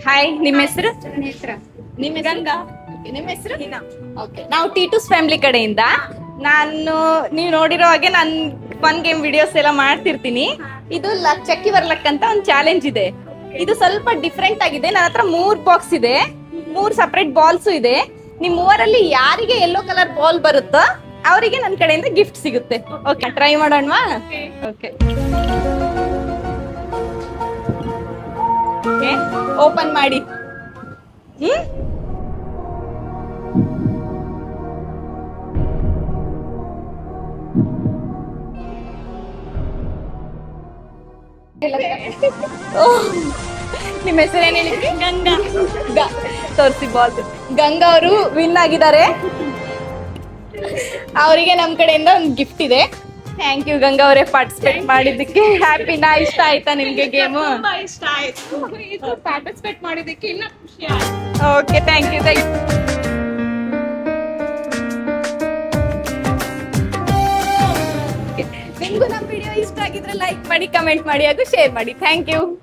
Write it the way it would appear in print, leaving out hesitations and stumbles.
Hi, ನಿಮ್ಮ ಹೆಸರು? ನೇತ್ರ. ನಿಮ್ಮ ಗಂಗಾ. ನಿಮ್ಮ ಹೆಸರು? ಓಕೆ, ನಾವು ಟೀಟೂಸ್ ಫ್ಯಾಮಿಲಿ ಕಡೆಯಿಂದ. ನೀವು ನೋಡಿರೋ ಹಾಗೆ ನಾನು ಫನ್ ಗೇಮ್ ವಿಡಿಯೋಸ್ ಎಲ್ಲ ಮಾಡ್ತಿರ್ತೀನಿ. ಇದು ಚಕ್ಕಿ ಬರ್ಲಕ್ ಅಂತ ಒಂದು ಚಾಲೆಂಜ್ ಇದೆ. ಇದು ಸ್ವಲ್ಪ ಡಿಫ್ರೆಂಟ್ ಆಗಿದೆ. ನನ್ನ ಹತ್ರ 3 ಬಾಕ್ಸ್ ಇದೆ, 3 ಸಪರೇಟ್ ಬಾಲ್ಸ್ ಇದೆ. ನಿಮ್ ಮೂವರಲ್ಲಿ ಯಾರಿಗೆ ಯೆಲ್ಲೋ ಕಲರ್ ಬಾಲ್ ಬರುತ್ತೋ ಅವರಿಗೆ ನನ್ನ ಕಡೆಯಿಂದ ಗಿಫ್ಟ್ ಸಿಗುತ್ತೆ. ಓಕೆ, ಟ್ರೈ ಮಾಡೋಣವಾ? ಓಕೆ, ಓಪನ್ ಮಾಡಿ. ನಿಮ್ಮ ಹೆಸರೇನು ಹೇಳಿದ್ರಿ? ಗಂಗಾ. ತೋರಿಸಿ ಬಾಲ್. ಗಂಗಾ ಅವರು ವಿನ್ ಆಗಿದ್ದಾರೆ. ಅವರಿಗೆ ನಮ್ಮ ಕಡೆಯಿಂದ ಒಂದು ಗಿಫ್ಟ್ ಇದೆ. ಥ್ಯಾಂಕ್ ಯು ಗಂಗಾ ಅವರೇ, ಪಾರ್ಟಿಸಿಪೇಟ್ ಮಾಡಿದ್ದಕ್ಕೆ. ಹ್ಯಾಪಿನಾ? ಇಷ್ಟ ಆಯ್ತಾ ನಿಮ್ಗೆ ಗೇಮು? ತುಂಬಾ ಇಷ್ಟ ಆಯ್ತು. ಇದು ಪಾರ್ಟಿಸಿಪೇಟ್ ಮಾಡಿದ್ದಕ್ಕೆ ಇನ್ನೂ ಖುಷಿ ಆಯ್ತು. Okay, thank you. ನಿಮ್ಗೂ ನಮ್ಮ ವಿಡಿಯೋ ಇಷ್ಟ ಆಗಿದ್ರೆ ಲೈಕ್ ಮಾಡಿ, ಕಮೆಂಟ್ ಮಾಡಿ ಹಾಗೂ ಶೇರ್ ಮಾಡಿ. Thank you.